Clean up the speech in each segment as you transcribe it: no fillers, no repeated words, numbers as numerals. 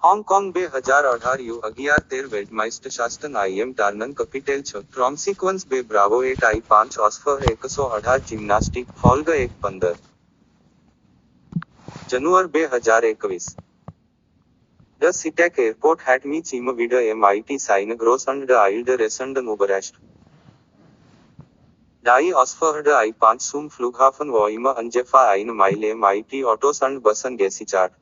Hong Kong 2018 વેલ્ટમાઇસ્ટરશાસ્ટન આઈએમ ટાર્નન કપિટેલ 6 ટ્રોમસિક્વન્સ 2 બ્રાવો 8 I5 ઓસ્ફર 118 જિમ્નાસ્ટિક હોલ્ગ 1:15 જનુઅર 2021 ધ સિટેક એરપોર્ટ હેટ મી ચીમ વિડ MIT સાઇન ગ્રોસ અંડ ડ આઇલ્ડ રેસન્ડન ઉબરેસ્ટ ડાઈ ઓસ્ફર ડ I5 સુમ ફ્લુગહાફન વોઇમ અંજેફા આઇન માઇલ MIT ઓટોસ અંડ બસન ગેસીચાર્ટ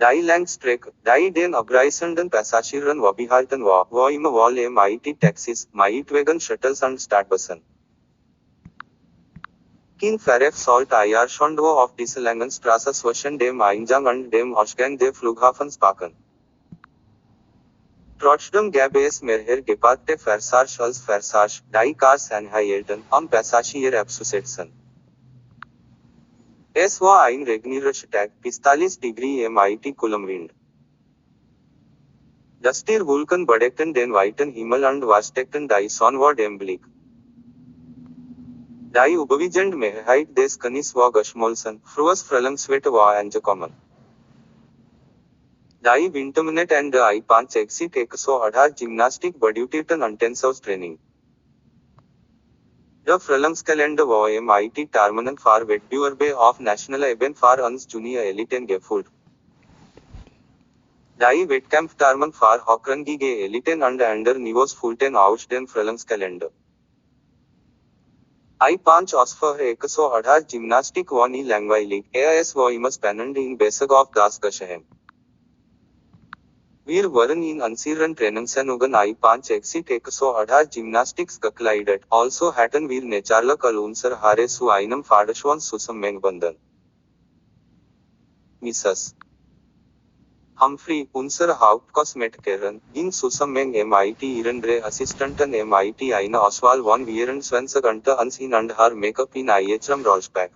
Die Langstrecke, die den abreisenden Passagieren behalten wo im Wall MIT Taxis, Mietwagen Shuttles und Stadtbussen. Kein Verref sollte IR schon auf diese langen Straße zwischen dem Eingang und dem Ausgang der Flughafens parken. Trotzdem gäbe es mehr geparkte Fahrzeuge als Fahrzeuge, die Cars anhielten, um Passagiere abzusetzen. Es war ein regnerischer Tag, 45 Degree MIT Kulamwind. Dustir Vulkan bedeckten den weiten Himmel und versteckten die Sonne war dem Blick. Die überwiegende Mehrheit des Kanis war geschmolzen, frohes Frühlingswetter war angekommen. Die Winterminute and the I5 exit 118 Gymnastik bedeutet intensive training. The Frühlingskalender war MIT Terminen for Wettbewerbe auf nationaler Ebene für uns Junior Eliten geführt. Die Wettkampftermen für hochrangige Eliten und andere Niveaus füllten aus den Frühlingskalender. I5 Osfer 118 Gymnastik war nie langweilig, es war immer spannend in Bezug auf das Geschehen. Wir waren in unseren Trainingsanlagen I5 Exit 118 Gymnastics gekleidet, also hatten wir natürlich all unsere Haare zu einem Fadeschwanz zusammengebunden. Mrs. Humphrey, unsere Hauptkosmetikerin, ging zusammen MIT ihre Assistenten MIT eine Auswahl von 24 ansehen und her Make-up in ihrem Rollspack.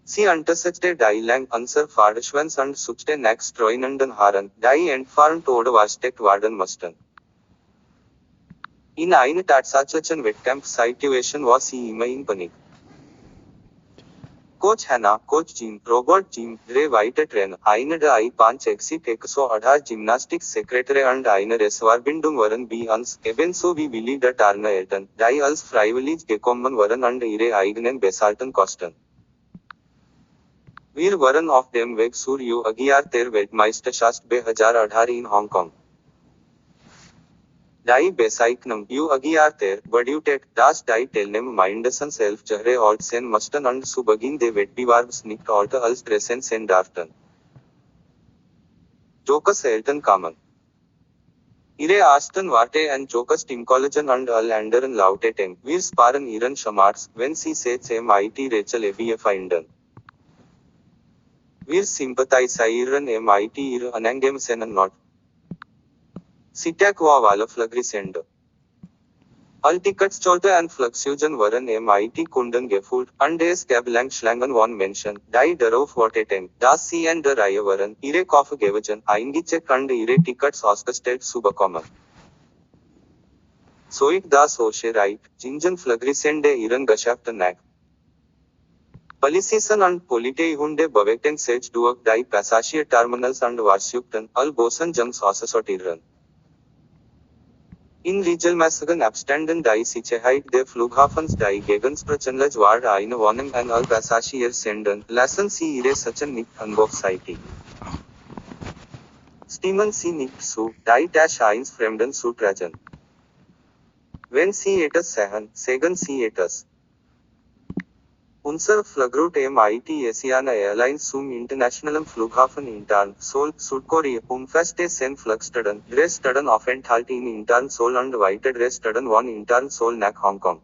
Sie untersetzte die lang unser Fadeschwanz und suchte nach streunenden Haaren, die entfernt oder versteckt werden mussten. In einer tatsächlichen Wettkampfsituation war sie immer in Panik. Coach Hannah, Coach Jim, Robert Jim, Dre White Trainer, eine der I5 Exit 118 Gymnastics Secretary und eine Reservebindung waren bei uns, ebenso wie Willi der Turner Eltern, die als freiwillig gekommen waren und ihre eigenen bezahlten Kosten. Wir waren auf dem Weg zur U18 Weltmeisterschaft 2018 in Hongkong. Die Bezeichnung U18 bedeutet, dass die Teilnehmer mindestens 11 Jahre alt sein mussten und zu Beginn des Wettbewerbs nicht älter als 13 sein durften. Jokers Eltern kamen. Ihre ersten Worte an Jokers Tim Collagen und all anderen lauteten, wir sparen ihren Schmerz, wenn sie sich MIT Rachel Evie finden. Wir sympathisieren MIT ihre Unangemessenen not. Sitak war alle Flagrisende. All Tickets Cholte und Flugzeugen waren MIT Kunden gefüllt, und es gab Schlangen von Menschen, die darauf warteten, dass sie an der Reihe waren, ihre Koffergewichen eingecheckt und ihre Tickets ausgestellt zu bekommen. So ich das Ochereit, Jingen Flagrisende ihren Geschäften nach. Polizisten und Politeihunde bewegten sich durch die Passagierterminals und versuchten, all Bosen Jungs auszusortieren. In regelmäßigen Abständen die Sicherheit der Flughafens die Gegensprechung war eine Warnung an all Passagiere senden, lassen Sie Ihre Sachen nicht unbeaufsichtigt. Stimmen Sie nicht zu, die Dash 1 Fremden zu tragen. Wenn Sie etwas sehen, sagen Sie etwas. Unser Flugroute MIT Asiana Airlines zum internationalen Flughafen intern, Seoul, Südkorea, umfasste 10 Flugstunden, 3 Stunden Aufenthalt in intern Seoul und weitere Stunden von intern Seoul nach Hongkong.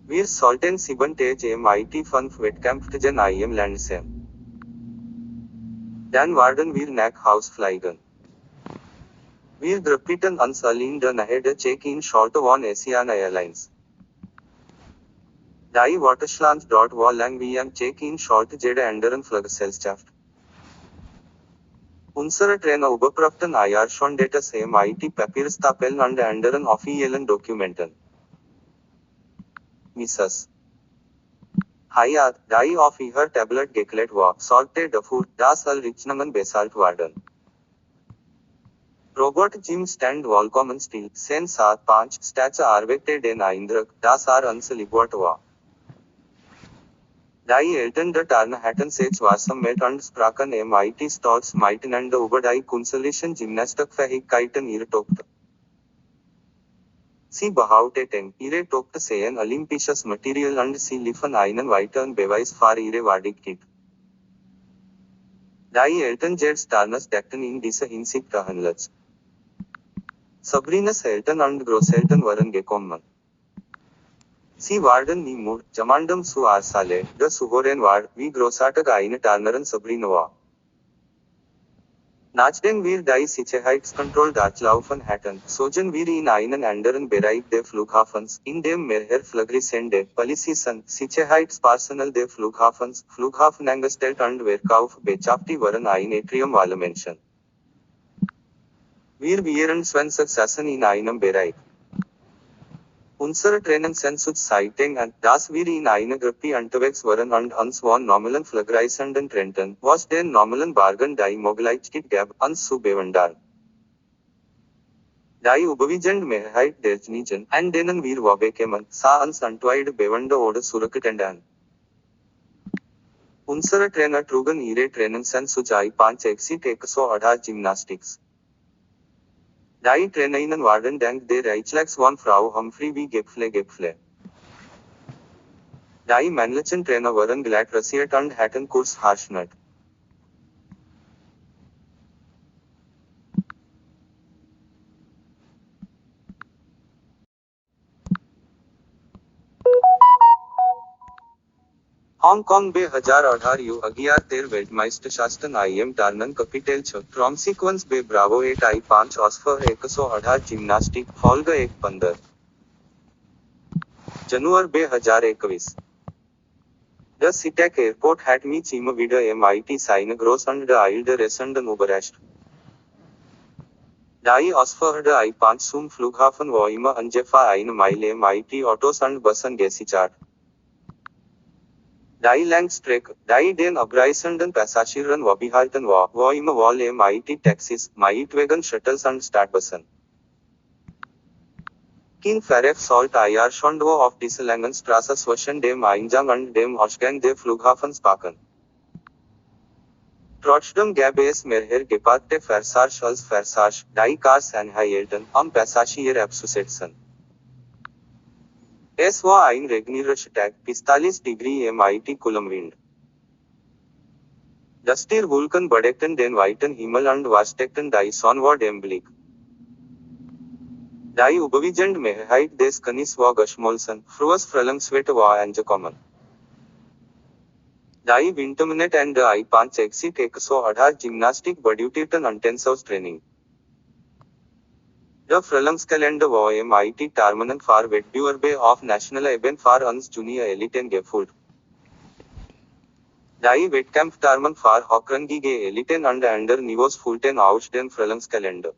Wir sollten 7 Tage MIT 5 Wettkampftagen IM Land sehen. Dann werden wir nach Haus fliegen. Wir gruppierten uns alle in der Nähe der Check-in-Schorte von Asiana Airlines. Die Warteschlange dort war lang wie am Check-in-Schorte jede anderen Fluggesellschaft. Unsere Trainer überprüften IR schon das MIT Papierstapeln und anderen offiziellen Dokumenten. Mrs. Hayat, die of iher tablet geklet wa, sorte dafur, das al richnangan besalt warden. Robert Jim stand Volcommon Steel, Sen Saat Panch, Stacha Arvected en Eindruk, Das ar ans Libwat wa. Die Elton de Tarna Hatton Sech Wasam met and Spraken MIT Stolz Mighten and the Ubadai Consolation Gymnastic Fahik Kiten Irtokt. Sie behaupteten, ihre Tochter seien olympisches Material und sie liefern einen weiteren Beweis für ihre Wahrheit. Die Eltern Jets Tarnas deckten in dieser Hinsicht gehandelt. Sabrina's Eltern und Großeltern waren gekommen. Sie waren nie Mut, Jamandam zu Arsale, der Souverän war, wie großartig eine Tarnerin Sabrina war. Nachdem wir die Sicherheitskontrolle durchlaufen hatten, sollten wir in einen anderen Bereich des Flughafens, in dem mehrere Flugrissende, Polizisten, Sicherheitspersonal des Flughafens, Flughafenangestellte und Verkauf Beschäftigte waren ein Atrium aller Menschen. Wir wären 20 Sassen in einem Bereich. Unsere Trainingseinsatzzeiten und, dass wir in einer Gruppe unterwegs waren und uns von normalen Flugreisenden trennten, was den normalen Bargen die Möglichkeit gab, uns zu bewundern. Die überwiegende Mehrheit der Menschen, an denen wir vorbeikämen, sah uns entweder bewundert oder zurückgetan. Unsere Trainer trugen ihre Trainingsanzüge 5 Gymnastics. Die Trainerinnen waren dank der Reichslags von Frau Humphrey wie Gipfle. Die männlichen Trainer waren glatt rasiert und hatten kurz Haarschnitt. Hong Kong 2018 Weltmeisterschaften im Turnen Kapitel 6 Consequence be Bravo 8 I5 Osfer 118 Gymnastic Folge 1 January 2021 The SeaTac Airport had me chima wieder MIT seine groß und der Eilde Resenden überrascht. Die Osfer der I5 zum Flughafen wo immer ungefähr eine Meile MIT Autos und Bussen gesichert. Die Langstrecke, die den abreisenden Passagieren behalten war, wo immer wohl MIT Taxis, Mietwagen Shuttles und Stadtbussen. Kein Verref sollte IR schon auf diese langen Straße zwischen dem Eingang und dem Ausgang des Flughafens parken. Trotzdem gab es mehrere geparkte Fahrzeuge als Fahrzeuge, die Cars anhielten, Passagiere abzusetzen. Es war ein regnerischer Tag, 45 Degree MIT Wind. Dusty Wolken bedeckten den weiten Himmel und versteckten die Sonne dem Blick. Die überwiegende Mehrheit des Kanis war geschmolzen, frühes Frühlingswetter war angekommen. Die Winterminute and the I5 exit 118 Gymnastic bedeutet intensive training. Der Frühlingskalender war MIT Terminen für Wettbewerbe auf nationaler Ebene für uns Junior Eliten gefüllt. Die Wettkampftermen für hochrangige Eliten und andere Niveaus füllten aus den Frühlingskalender.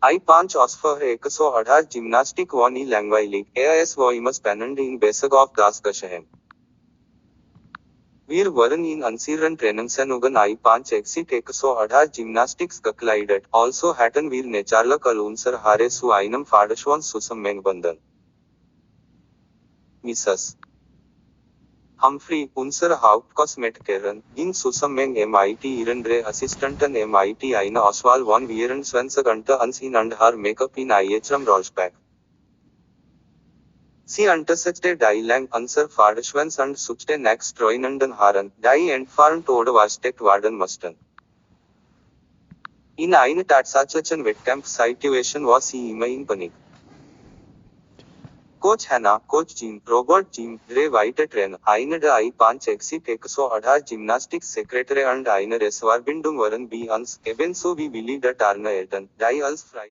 I5 Osfer 118 Gymnastic war nie langweilig, es war immer spannend in Bezug auf das Geschehen. Wir waren in unseren Trainingsanzügen I5 exit 118 Gymnastics gekleidet, also hatten wir natürlich all unser Haare zu einem Pferdeschwanz zusammengebunden. Mrs. Humphrey, unsere Hauptkosmetikerin, ging zusammen MIT ihre Assistenten MIT eine Auswahl von 24 ansehen und haar Make-up in ihrem Rollspack. Sie untersetzte die lang unser Pferdeschwanz und suchte nach streunenden Haaren, die entfernt oder versteckt werden mussten. In einer tatsächlichen Wettkampfsituation war sie immer in Panik. Coach Hannah, Coach Jim, Robert Jim, drei weitere Trainer, einer der I5 exit 118 Gymnastics Secretary und eine Reservebindung waren bei uns, ebenso wie Willi der Turner Eltern, die als frei